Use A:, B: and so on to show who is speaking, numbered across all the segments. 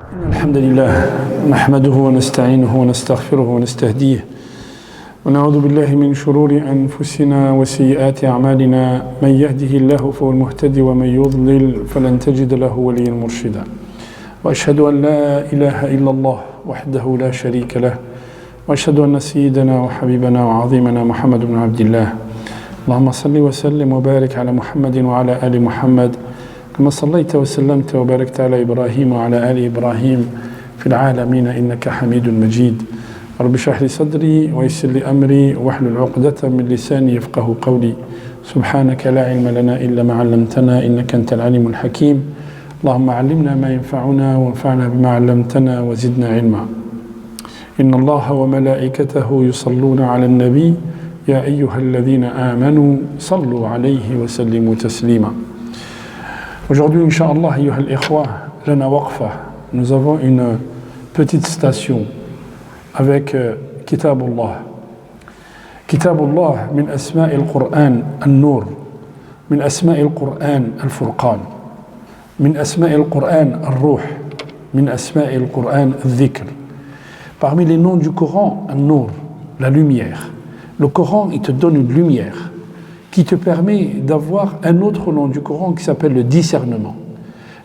A: الحمد لله نحمده ونستعينه ونستغفره ونستهديه ونعوذ بالله من شرور أنفسنا وسيئات أعمالنا من يهده الله فهو المهتدي ومن يضلل فلن تجد له وليا مرشدا وأشهد أن لا إله إلا الله وحده لا شريك له وأشهد أن سيدنا وحبيبنا وعظيمنا محمد بن عبد الله اللهم صل وسلم وبارك على محمد وعلى آل محمد كما صليت وسلمت وباركت على إبراهيم وعلى آل إبراهيم في العالمين إنك حميد مجيد رب اشرح لي صدري ويسر لي أمري واحلل عقدة من لساني يفقه قولي سبحانك لا علم لنا إلا ما علمتنا إنك أنت العليم الحكيم اللهم علمنا ما ينفعنا وانفعنا بما علمتنا وزدنا علما إن الله وملائكته يصلون على النبي يا أيها الذين آمنوا صلوا عليه وسلموا تسليما. Aujourd'hui, Inch'Allah, ayyuha al-ikhwa, lana waqfa. Nous avons une petite station avec Kitabullah. Kitabullah min asma'i al-Qur'an al-Nur, min asma'i al-Qur'an al-Furqan, min asma'i al-Qur'an al-Ruh, min asma'i al-Qur'an al-Dhikr. Parmi les noms du Coran, al-Nur, la lumière. Le Coran, il te donne une lumière qui te permet d'avoir un autre nom du Coran qui s'appelle le discernement.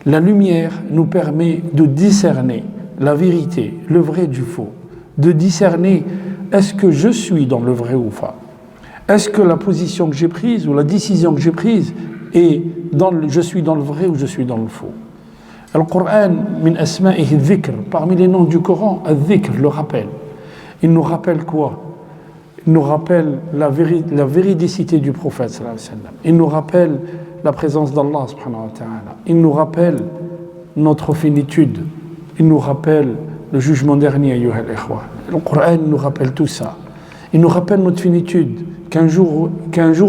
A: La lumière nous permet de discerner la vérité, le vrai du faux, de discerner est-ce que je suis dans le vrai ou pas, est-ce que la position que j'ai prise ou la décision que j'ai prise est je suis dans le vrai ou je suis dans le faux. Le Coran, min asma'ihi dhikr, parmi les noms du Coran, al-dhikr, le rappel. Il nous rappelle quoi? Il nous rappelle la véridicité du prophète sallallahu alayhi wa sallam. Il nous rappelle la présence d'Allah subhanahu wa ta'ala. Il nous rappelle notre finitude. Il nous rappelle le jugement dernier, ayyuha al-ikhwa. Le Coran nous rappelle tout ça. Il nous rappelle notre finitude, qu'un jour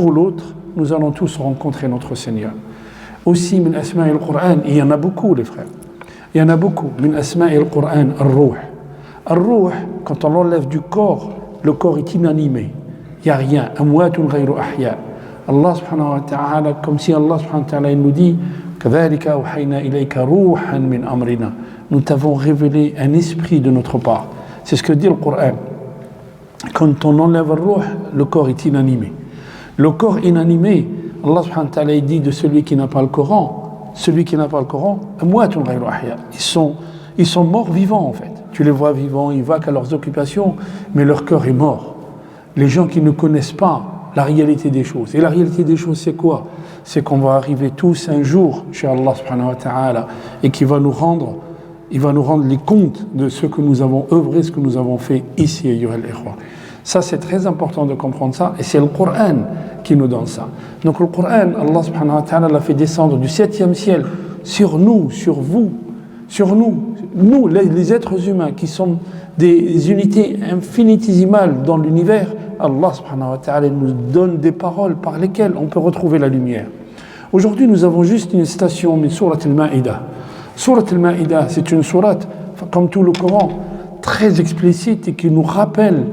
A: ou l'autre, nous allons tous rencontrer notre Seigneur. Aussi, min asma'i al-Qur'an, il y en a beaucoup, les frères. Il y en a beaucoup. Min asma'i al-Qur'an, al-Ruh. Al-Ruh, quand on l'enlève du corps, le corps est inanimé, il n'y a rien. Amwatun ghayru ahya. Allah subhanahu wa ta'ala, comme si Allah subhanahu wa ta'ala nous dit كَذَلِكَ أَوْحَيْنَا إِلَيْكَ رُوحًا مِنْ أَمْرِنَا. Nous t'avons révélé un esprit de notre part. C'est ce que dit le Coran. Quand on enlève le ruh, le corps est inanimé. Le corps inanimé, Allah subhanahu wa ta'ala dit de celui qui n'a pas le Coran, أَمْوَاتٌ ghayru ahya. Ils sont morts vivants en fait. Tu les vois vivants, ils vaquent à leurs occupations, mais leur cœur est mort. Les gens qui ne connaissent pas la réalité des choses. Et la réalité des choses, c'est quoi? C'est qu'on va arriver tous un jour chez Allah subhanahu wa ta'ala et qu'il va nous rendre les comptes de ce que nous avons œuvré, ce que nous avons fait ici, ayyuha al-ikhwa. Ça, c'est très important de comprendre ça, et c'est le Coran qui nous donne ça. Donc le Coran, Allah subhanahu wa ta'ala l'a fait descendre du 7e ciel sur nous, sur vous, sur nous, les êtres humains qui sont des unités infinitésimales dans l'univers. Allah subhanahu wa ta'ala nous donne des paroles par lesquelles on peut retrouver la lumière. Aujourd'hui, nous avons juste une citation de Surat al-Ma'idah. Surat al-Ma'idah, c'est une sourate, comme tout le Coran, très explicite et qui nous rappelle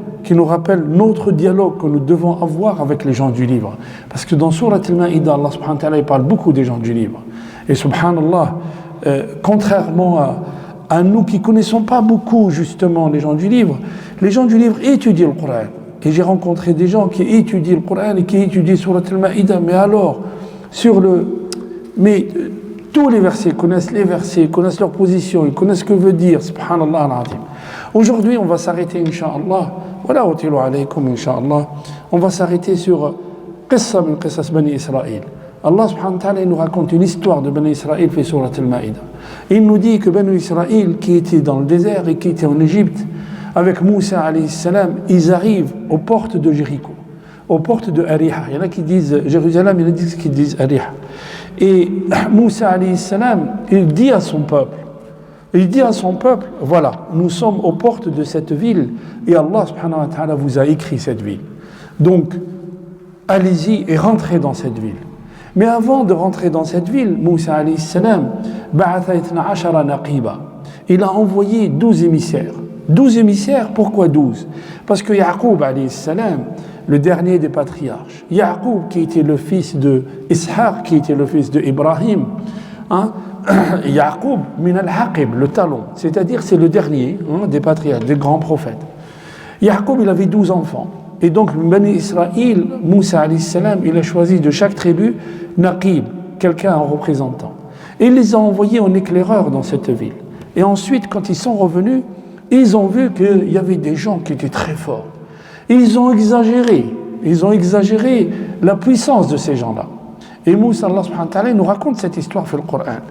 A: notre dialogue que nous devons avoir avec les gens du livre. Parce que dans Surat al-Ma'idah, Allah subhanahu wa ta'ala il parle beaucoup des gens du livre. Et subhanallah, contrairement à nous qui ne connaissons pas beaucoup justement les gens du livre étudient le Coran. Et j'ai rencontré des gens qui étudient le Coran et qui étudient Surat al-Ma'idah, mais alors, tous les versets, connaissent leur position, ils connaissent ce que veut dire, subhanallah al-azim. Aujourd'hui, on va s'arrêter, incha'Allah, voilà, utilu alaykum, incha'Allah, on va s'arrêter sur qissa min qissas Bani Israël. Allah subhanahu wa ta'ala nous raconte une histoire de Bani Israël fait Surat al-Ma'idah. Il nous dit que Bani Israël, qui était dans le désert et qui était en Égypte, avec Moussa alayhi salam, ils arrivent aux portes de Jéricho, aux portes de Ariha. Il y en a qui disent Jérusalem, il y en a qui disent Ariha. Et Moussa alayhi salam, il dit à son peuple, voilà, nous sommes aux portes de cette ville et Allah subhanahu wa ta'ala vous a écrit cette ville. Donc, allez-y et rentrez dans cette ville. Mais avant de rentrer dans cette ville, Moussa alayhi salam, il a envoyé 12 émissaires. 12 émissaires, pourquoi 12? Parce que Yaqub alayhi salam, le dernier des patriarches, Yaqub qui était le fils de Ishaq, qui était le fils de Ibrahim, Yaqub min al-Haqib, le talon, c'est-à-dire c'est le dernier des patriarches, des grands prophètes. Yaqub, il avait 12 enfants. Et donc, Bani Israël, Moussa alayhi salam, il a choisi de chaque tribu Naqib, quelqu'un en représentant. Et il les a envoyés en éclaireur dans cette ville. Et ensuite, quand ils sont revenus, ils ont vu qu'il y avait des gens qui étaient très forts. Et ils ont exagéré la puissance de ces gens-là. Et Moussa, Allah subhanahu wa ta'ala, nous raconte cette histoire dans le Coran.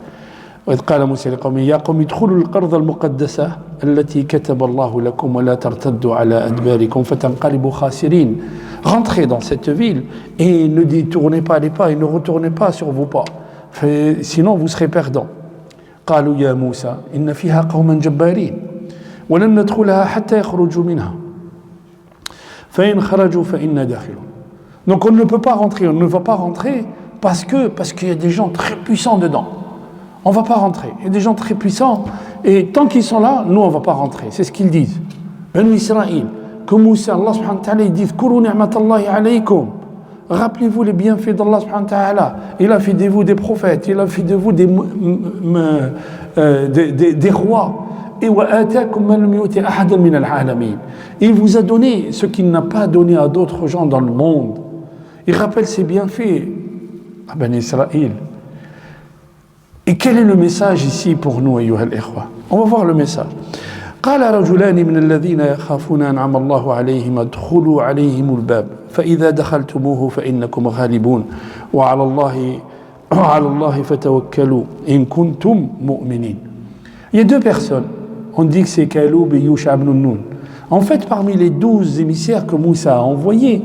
A: وإذ قال موسى لقومه يا قوم ادخلوا الأرض المقدسة التي كتب الله لكم ولا ترتدوا على أدباركم فتنقلبوا خاسرين. Rentrez dans cette ville et ne détournez pas les pas et ne retournez pas sur vos pas, sinon vous serez perdants. قالوا يا موسى إن فيها قوما جبارين ولن ندخلها حتى يخرجوا منها فإن خرجوا فإنا داخلون. Donc on ne peut pas rentrer, on ne va pas rentrer parce qu'il y a des gens très puissants dedans. On ne va pas rentrer. Il y a des gens très puissants et tant qu'ils sont là, nous on ne va pas rentrer. C'est ce qu'ils disent. Bani Israël, que Moussa, Allah subhanahu wa ta'ala, ils disent Kuru ni'matallahi alaykum. Rappelez-vous les bienfaits d'Allah subhanahu wa ta'ala. Il a fait de vous des prophètes, il a fait de vous des rois. Et il vous a donné ce qu'il n'a pas donné à d'autres gens dans le monde. Il rappelle ses bienfaits à Bani Israël. Et quel est le message ici pour nous, ayyuha al-ikhwa? On va voir le message. قال رجلان من الذين يخافون أنعم الله عليهم ادخلوا عليهم الباب فإذا دخلتموه فإنكم غالبون وعلى الله فتوكلوا إن كنتم مؤمنين. Il y a deux personnes. On dit que c'est Kaloub et Yusha ibn Nun. En fait, parmi les 12 émissaires que Moussa a envoyés,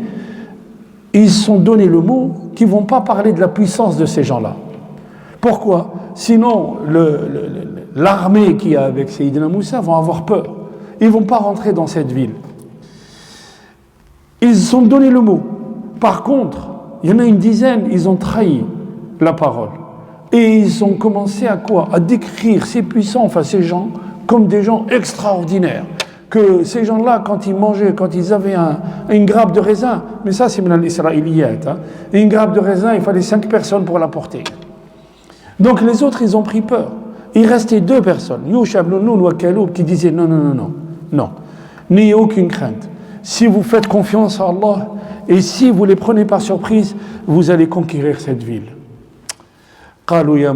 A: ils se sont donné le mot qu'ils ne vont pas parler de la puissance de ces gens-là. Pourquoi? Sinon, l'armée qui est avec Sayyidina Moussa vont avoir peur. Ils ne vont pas rentrer dans cette ville. Ils se sont donné le mot. Par contre, il y en a une dizaine, ils ont trahi la parole. Et ils ont commencé à quoi? À décrire ces puissants, enfin ces gens, comme des gens extraordinaires. Que ces gens-là, quand ils mangeaient, quand ils avaient une grappe de raisin, mais ça c'est min al-Israéliyat, une grappe de raisin, il fallait 5 personnes pour la porter. Donc les autres, ils ont pris peur. Il restait 2 personnes, Yusha ibn Nun ou Kaloub, qui disaient non, n'ayez aucune crainte. Si vous faites confiance à Allah et si vous les prenez par surprise, vous allez conquérir cette ville. قالوا يا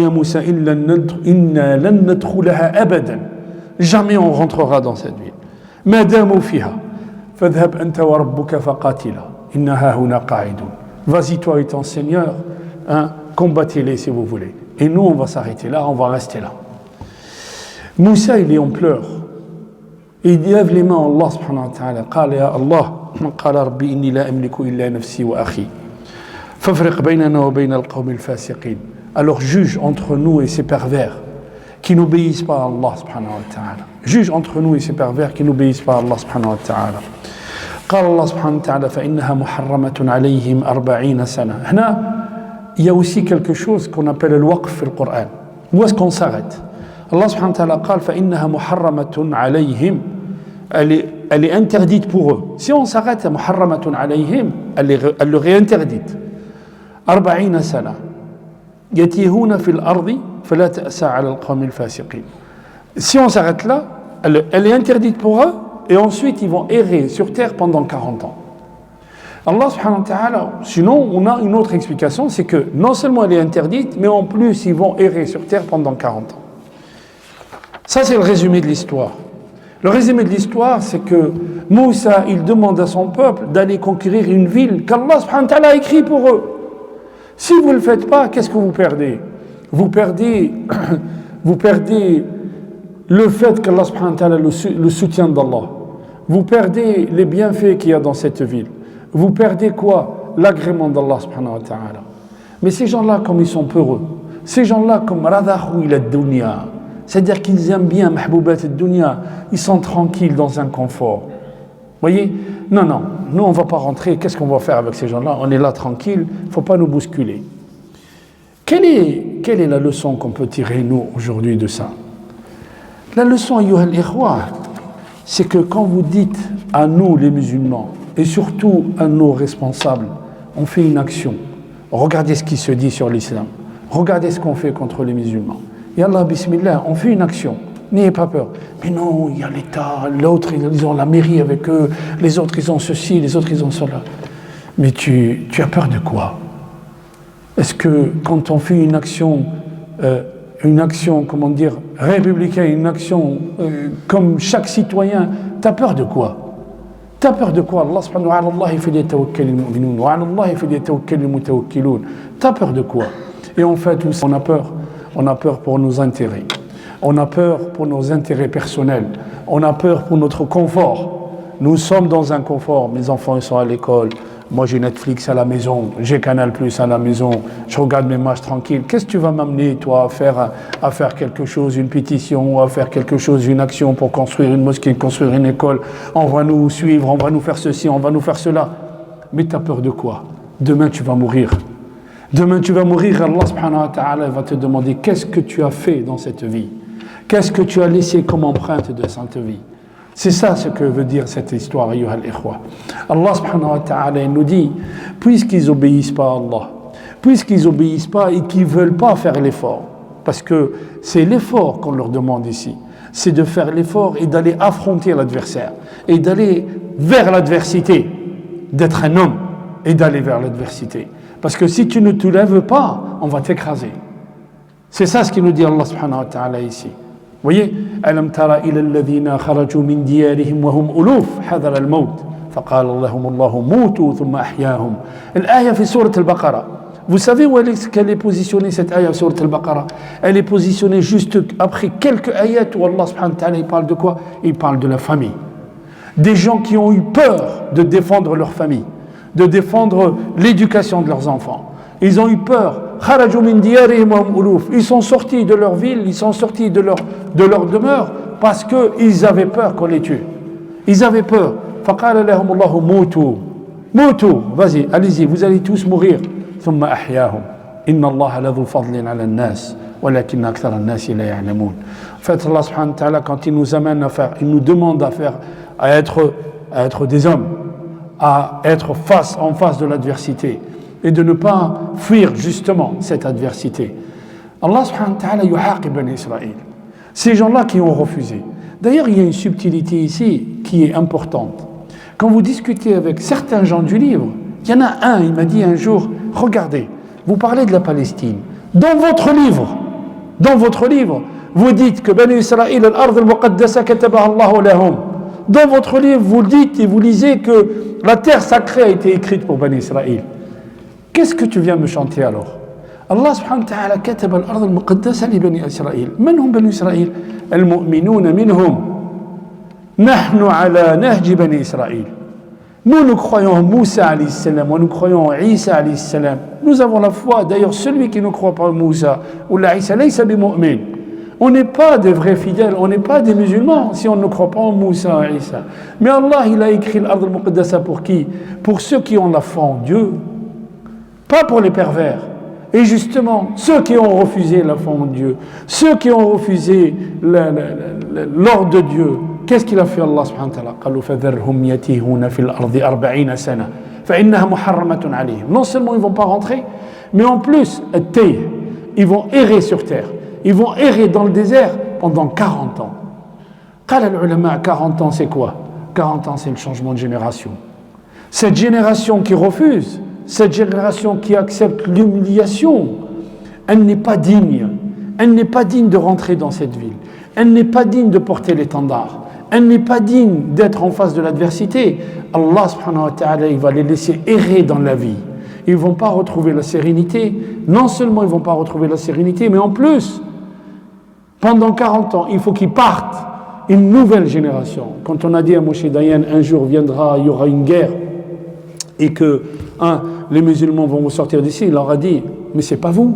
A: موسى إنا لن ندخلها أبدا. Jamais on rentrera dans cette ville. ما داموا فيها فاذهب أنت وربك فقاتلا إنها هنا قاعدون. Vas-y toi et ton Seigneur, combattez-les si vous voulez. Et nous on va s'arrêter là, on va rester là. Moussa il est en pleurs. Il lève les mains à Allah subhanahu wa ta'ala. قال يا الله قال ربي إني لا أملك إلا نفسي وأخي فافرق بيننا وبين القوم الفاسقين. Alors juge entre nous et ces pervers qui n'obéissent pas à Allah subhanahu wa ta'ala. Juge entre nous et ces pervers qui n'obéissent pas à Allah subhanahu wa ta'ala. قال الله سبحانه وتعالى فإنها محرمة عليهم 40 سنة. هنا il y a aussi quelque chose qu'on appelle le waqf في القرآن. Où est-ce qu'on s'arrête? Allah subhanahu wa ta'ala قال فإنها محرمة عليهم. Elle est interdite pour eux. Si on s'arrête à محرمة عليهم, elle leur est interdite. 40 سنة. يتيهون في الأرض فلا تأسى على القوم الفاسقين. Si on s'arrête là, elle est interdite pour eux et ensuite ils vont errer sur terre pendant 40 ans. Allah subhanahu wa ta'ala, sinon on a une autre explication, c'est que non seulement elle est interdite, mais en plus ils vont errer sur terre pendant 40 ans. Ça c'est le résumé de l'histoire. Le résumé de l'histoire, c'est que Moussa, il demande à son peuple d'aller conquérir une ville qu'Allah subhanahu wa ta'ala a écrit pour eux. Si vous ne le faites pas, qu'est-ce que vous perdez? Vous perdez le fait qu'Allah subhanahu wa ta'ala le soutien d'Allah. Vous perdez les bienfaits qu'il y a dans cette ville. Vous perdez quoi? L'agrément d'Allah subhanahu wa ta'ala. Mais ces gens-là, comme ils sont peureux, ces gens-là, comme radahou ila dunya, c'est-à-dire qu'ils aiment bien mahboubat ad-dunya, ils sont tranquilles dans un confort. Voyez? Non, nous on ne va pas rentrer, qu'est-ce qu'on va faire avec ces gens-là? On est là tranquille, il ne faut pas nous bousculer. Quelle est la leçon qu'on peut tirer, nous, aujourd'hui, de ça? La leçon, ayyuha al-ikhwa, c'est que quand vous dites à nous, les musulmans, et surtout à nos responsables, on fait une action, regardez ce qui se dit sur l'islam, regardez ce qu'on fait contre les musulmans. Et Allah, bismillah, on fait une action, n'ayez pas peur. Mais non, il y a l'État, l'autre, ils ont la mairie avec eux, les autres, ils ont ceci, les autres, ils ont cela. Mais tu as peur de quoi? Est-ce que quand on fait une action, comment dire, républicaine, une action comme chaque citoyen, tu as peur de quoi? T'as peur de quoi? Allah subhanahu wa ta'ala, Allah falyatawakkalul mu'minun wa 'ala Allah falyatawakkalul mutawakkilun. T'as peur de quoi? Et en fait, on a peur. On a peur pour nos intérêts. On a peur pour nos intérêts personnels. On a peur pour notre confort. Nous sommes dans un confort. Mes enfants, ils sont à l'école. Moi, j'ai Netflix à la maison. J'ai Canal Plus à la maison. Je regarde mes matchs tranquilles. Qu'est-ce que tu vas m'amener, toi, à faire quelque chose, une pétition, à faire quelque chose, une action pour construire une mosquée, construire une école? On va nous suivre, on va nous faire ceci, on va nous faire cela. Mais tu as peur de quoi? Demain, tu vas mourir. Demain, tu vas mourir. Allah subhanahu wa ta'ala va te demander qu'est-ce que tu as fait dans cette vie? Qu'est-ce que tu as laissé comme empreinte de cette vie? C'est ça ce que veut dire cette histoire, ayyuha al-ikhwa. Allah subhanahu wa ta'ala nous dit, puisqu'ils obéissent pas à Allah, puisqu'ils obéissent pas et qu'ils veulent pas faire l'effort, parce que c'est l'effort qu'on leur demande ici, c'est de faire l'effort et d'aller affronter l'adversaire, et d'aller vers l'adversité, d'être un homme et d'aller vers l'adversité. Parce que si tu ne te lèves pas, on va t'écraser. C'est ça ce qu'il nous dit Allah subhanahu wa ta'ala ici. Vous voyez, ألم تر إلى الذين خرجوا من ديارهم وهم ألوف حذر الموت فقال لهم الله موتوا ثم أحياهم. الآية في سورة البقرة. Vous savez où qu'elle est positionnée cette ayah sur Al-Baqarah? Elle est positionnée juste après quelques ayats où Allah subhanahu wa ta'ala il parle de quoi? Il parle de la famille. Des gens qui ont eu peur de défendre leur famille, de défendre l'éducation de leurs enfants. Ils ont eu peur. Ils sont sortis de leur ville, ils sont sortis de leur demeure parce qu'ils avaient peur qu'on les tue. Ils avaient peur. Vas-y, allez-y, vous allez tous mourir. En fait, Allah subhanahu wa ta'ala, quand il nous amène à faire, il nous demande à être des hommes, à être en face de l'adversité et de ne pas fuir justement cette adversité. Allah subhanahu wa ta'ala yuhaqib Bani Israël. Ces gens-là qui ont refusé. D'ailleurs, il y a une subtilité ici qui est importante. Quand vous discutez avec certains gens du livre, il y en a un, il m'a dit un jour, regardez, vous parlez de la Palestine. Dans votre livre, vous dites que Bani Israël, al-ard al-muqaddasa katabaha Allahu lahum. Dans votre livre, vous dites et vous lisez que la terre sacrée a été écrite pour Bani Israël. Qu'est-ce que tu viens me chanter alors? Allah subhanahu wa ta'ala kataba al-ard al-muqaddasa li Bani Israël. Man hum Bani Israël? Al-mu'minuna minhum. Nahnu ala nahji Bani Israël. Nous croyons en Moussa alayhi salam, nous croyons en Isa alayhi salam. Nous avons la foi. D'ailleurs, celui qui ne croit pas en Moussa ou la Isa, laysa bi mu'min. On n'est pas des vrais fidèles, on n'est pas des musulmans si on ne croit pas en Moussa et Isa. Mais Allah, il a écrit l'Ard al-Muqaddasa pour qui? Pour ceux qui ont la foi en Dieu, pas pour les pervers. Et justement, ceux qui ont refusé la foi en Dieu, ceux qui ont refusé l'ordre de Dieu, qu'est-ce qu'il a fait Allah subhanahu wa ta'ala? قالوا فذرهم يتيهون في الأرض 40 سنة فإنها محرمة عليهم. Non seulement ils ne vont pas rentrer, mais en plus, ils vont errer sur terre. Ils vont errer dans le désert pendant 40 ans. قال العلماء 40 ans c'est quoi? 40 ans c'est le changement de génération. Cette génération qui refuse, cette génération qui accepte l'humiliation, elle n'est pas digne. Elle n'est pas digne de rentrer dans cette ville. Elle n'est pas digne de porter l'étendard. Elle n'est pas digne d'être en face de l'adversité. Allah subhanahu wa ta'ala, il va les laisser errer dans la vie. Ils ne vont pas retrouver la sérénité. Non seulement ils ne vont pas retrouver la sérénité, mais en plus, pendant 40 ans, il faut qu'ils partent. Une nouvelle génération. Quand on a dit à Moshe Dayan, un jour viendra, il y aura une guerre, et que les musulmans vont vous sortir d'ici, il leur a dit, mais c'est pas vous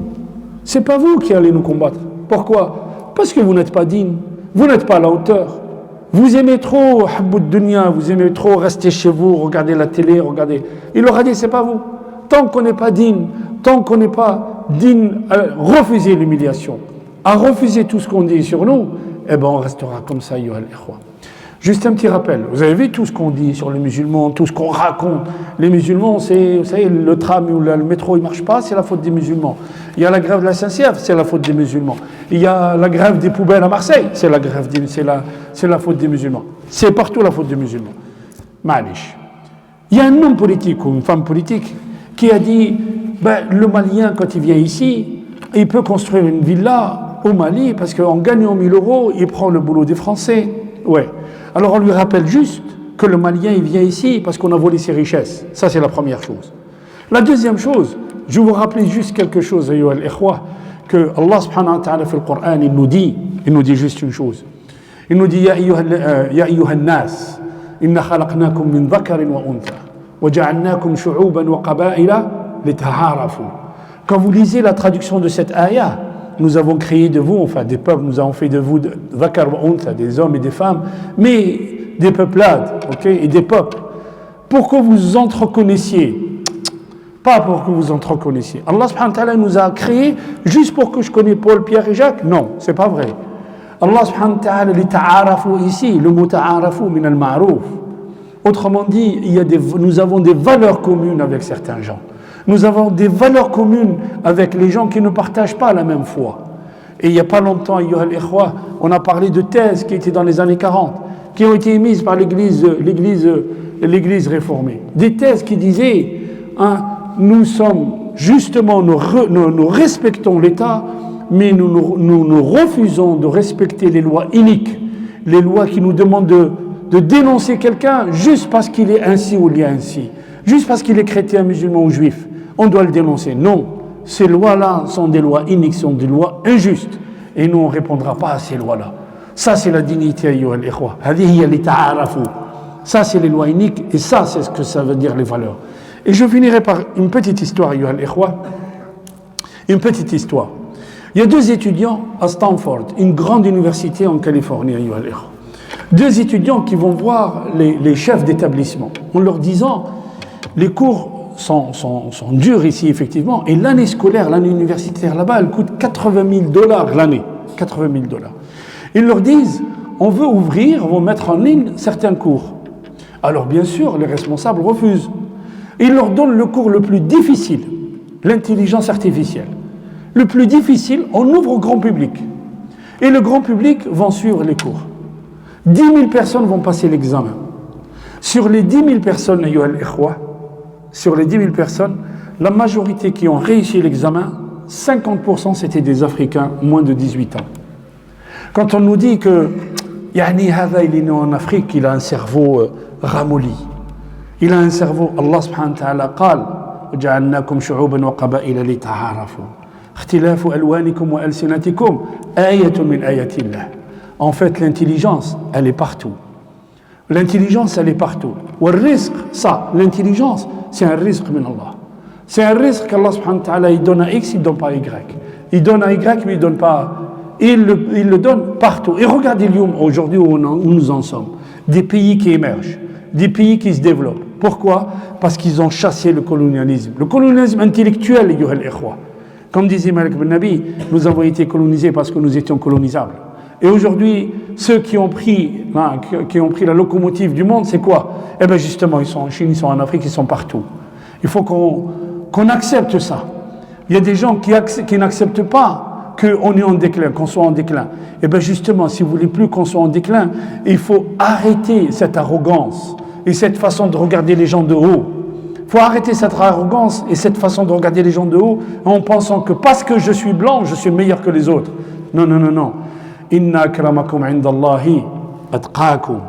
A: qui allez nous combattre. Pourquoi? Parce que vous n'êtes pas dignes, vous n'êtes pas à la hauteur. Vous aimez trop Habboud Dunya, vous aimez trop rester chez vous, regarder la télé, regarder. Il leur a dit, c'est pas vous. Tant qu'on n'est pas digne, à refuser l'humiliation, à refuser tout ce qu'on dit sur nous, eh ben on restera comme ça, ayyuha al-ikhwa. Juste un petit rappel. Vous avez vu tout ce qu'on dit sur les musulmans, tout ce qu'on raconte. Les musulmans, c'est, vous savez, le tram ou le métro, il ne marche pas, c'est la faute des musulmans. Il y a la grève de la SNCF, c'est la faute des musulmans. Il y a la grève des poubelles à Marseille, c'est la faute des musulmans. C'est partout la faute des musulmans. Malish. Il y a un homme politique ou une femme politique qui a dit, le Malien, quand il vient ici, il peut construire une villa au Mali parce qu'en gagnant 1000 euros, il prend le boulot des Français. Ouais. Alors on lui rappelle juste que le Malien il vient ici parce qu'on a volé ses richesses. Ça c'est la première chose. La deuxième chose, je vais vous rappeler juste quelque chose, ayyuha al-ikhwa, que Allah subhanahu wa ta'ala في القرآن il nous dit juste une chose. Il nous dit ya ayyuha an-nas inna khalaqnakum min dhakarin wa untha wa ja'alnakum shu'uban wa qaba'ila lita'arafu. Quand vous lisez la traduction de cette ayah, nous avons créé de vous, enfin des peuples, nous avons fait de vous dhakar wa untha, des hommes et des femmes, mais des peuplades, et des peuples, pour que vous entreconnaissiez. Pas pour que vous entreconnaissiez. Allah subhanahu wa ta'ala nous a créés juste pour que je connaisse Paul, Pierre et Jacques. Non, c'est pas vrai. Allah subhanahu wa ta'ala, li ta'arafu ici, le mot ta'arafu min al-ma'rouf. Autrement dit, nous avons des valeurs communes avec certains gens. Nous avons des valeurs communes avec les gens qui ne partagent pas la même foi. Et il n'y a pas longtemps, ayyuha al-ikhwa, on a parlé de thèses qui étaient dans les années 40, qui ont été émises par l'Église réformée. Des thèses qui disaient, nous sommes justement, nous respectons l'État, mais nous refusons de respecter les lois iniques, les lois qui nous demandent de dénoncer quelqu'un juste parce qu'il est ainsi ou il est ainsi, juste parce qu'il est chrétien, musulman ou juif. On doit le dénoncer. Non, ces lois-là sont des lois iniques, sont des lois injustes. Et nous, on ne répondra pas à ces lois-là. Ça, c'est la dignité, ayyuha al-ikhwa. Hadihi li ta'arafu. Ça, c'est les lois iniques, et ça, c'est ce que ça veut dire les valeurs. Et je finirai par une petite histoire, ayyuha al-ikhwa. Une petite histoire. Il y a deux étudiants à Stanford, une grande université en Californie, ayyuha al-ikhwa. Deux étudiants qui vont voir les chefs d'établissement en leur disant, les cours sont durs ici, effectivement, et l'année scolaire, l'année universitaire là-bas, elle coûte $80,000 l'année. $80,000. Ils leur disent, on veut ouvrir, on veut mettre en ligne certains cours. Alors bien sûr, les responsables refusent. Ils leur donnent le cours le plus difficile, l'intelligence artificielle. Le plus difficile, on ouvre au grand public. Et le grand public va suivre les cours. 10 000 personnes vont passer l'examen. Sur les 10 000 personnes, ayyuha al-ikhwa, sur les 10 000 personnes, la majorité qui ont réussi l'examen, 50% c'était des Africains moins de 18 ans. Quand on nous dit que yani hada il est né en Afrique, il a un cerveau ramolli. Il a un cerveau, Allah subhanahu wa ta'ala قال وجعلناكم شعوبا وقبائل لتعارفوا اختلاف ألوانكم وألسنتكم آية من آيات الله. En fait, l'intelligence, elle est partout. L'intelligence, elle est partout. Ou le risque, ça, l'intelligence, c'est un risque min Allah. C'est un risque qu'Allah subhanahu wa ta'ala, il donne à X, il ne donne pas à Y. Il donne à Y, mais il ne donne pas. Il le donne partout. Et regardez aujourd'hui où nous en sommes. Des pays qui émergent, des pays qui se développent. Pourquoi? Parce qu'ils ont chassé le colonialisme. Le colonialisme intellectuel, ayyuha al-ikhwa. Comme disait Malik bin Nabi, nous avons été colonisés parce que nous étions colonisables. Et aujourd'hui, ceux qui ont pris la locomotive du monde, c'est quoi? Eh bien justement, ils sont en Chine, ils sont en Afrique, ils sont partout. Il faut qu'on accepte ça. Il y a des gens qui n'acceptent pas qu'on est en déclin, qu'on soit en déclin. Eh bien justement, si vous voulez plus qu'on soit en déclin, il faut arrêter cette arrogance et cette façon de regarder les gens de haut. Il faut arrêter cette arrogance et cette façon de regarder les gens de haut en pensant que parce que je suis blanc, je suis meilleur que les autres. Non, non, non, non. Inna akramakum indallahi atqakum.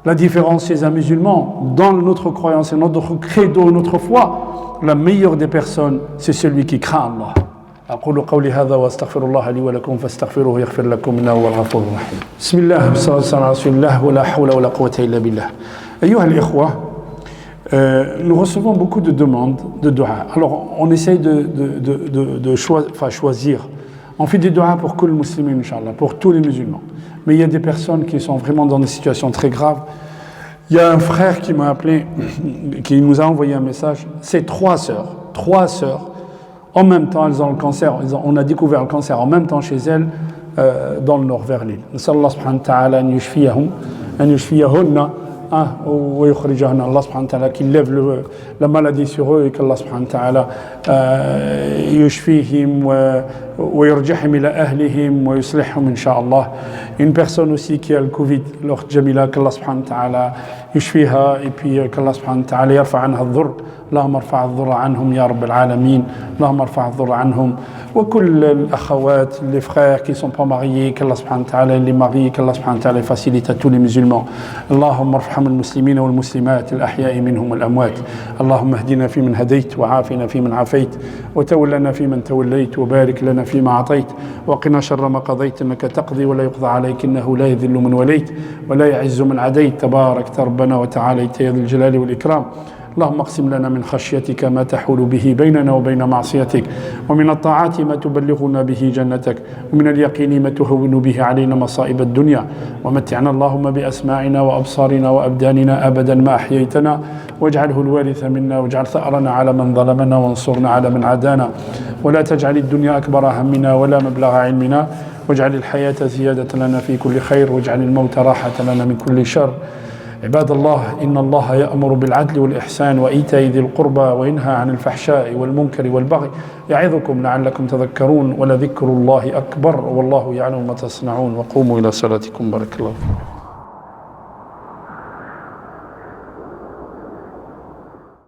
A: La différence chez un musulman, dans notre croyance et notre credo, notre foi, la meilleure des personnes, c'est celui qui craint Allah. أقول قولي هذا وأستغفر الله لي ولكم فاستغفروه يغفر لكم إنه هو الغفور الرحيم. بسم الله والصلاة والسلام على رسول الله ولا حول ولا قوة إلا بالله. أيها الإخوة, nous recevons beaucoup de demandes de dua. Alors, on essaye de choisir. On fait des duas pour tous les musulmans, Inch'Allah, pour tous les musulmans. Mais il y a des personnes qui sont vraiment dans des situations très graves. Il y a un frère qui m'a appelé, qui nous a envoyé un message. C'est 3 sœurs. En même temps, elles ont le cancer. On a découvert le cancer en même temps chez elles, dans le nord, vers l'île. Nas'Allah subhanahu wa ta'ala an yushfiyahum أن يشفيهن ويخرجهن. الله سبحانه وتعالى qui lève la maladie sur eux et qu'Allah سبحانه وتعالى يشفيهم ويرجعهم إلى أهلهم ويصلحهم إن شاء الله. Une personne aussi qui a le Covid, l'autre Jamila, qu'Allah سبحانه وتعالى يشفيها et puis qu'Allah سبحانه وتعالى يرفع عنها الضر. اللهم ارفع الضر عنهم يا رب العالمين. اللهم ارفع الضر عنهم وكل الأخوات les frères qui ne sont pas mariés qu'Allah سبحانه وتعالى les marie qu'Allah سبحانه وتعالى facilite à tous les musulmans. اللهم ارحم المسلمين والمسلمات الأحياء منهم والأموات. اللهم اهدنا فيمن هديت وعافنا فيمن عافيت وتولنا فيمن توليت وبارك لنا فيما أعطيت وقنا شر ما قضيت إنك تقضي ولا يقضى عليك إنه لا يذل من وليت ولا يعز من عديت تبارك ربنا وتعاليت يا ذي الجلال والإكرام. اللهم اقسم لنا من خشيتك ما تحول به بيننا وبين معصيتك ومن الطاعات ما تبلغنا به جنتك ومن اليقين ما تهون به علينا مصائب الدنيا ومتعنا اللهم بأسماعنا وأبصارنا وأبداننا أبدا ما أحييتنا واجعله الوارث منا واجعل ثأرنا على من ظلمنا وانصرنا على من عادانا ولا تجعل الدنيا أكبر همنا ولا مبلغ علمنا واجعل الحياة زيادة لنا في كل خير واجعل الموت راحة لنا من كل شر. عباد الله إن الله يأمر بالعدل والإحسان وإيتاء ذي القربى وينهى عن الفحشاء والمنكر والبغي يعظكم لعلكم تذكرون ولذكر الله أكبر والله يعلم ما تصنعون وقوموا إلى صلاتكم بارك الله فيكم.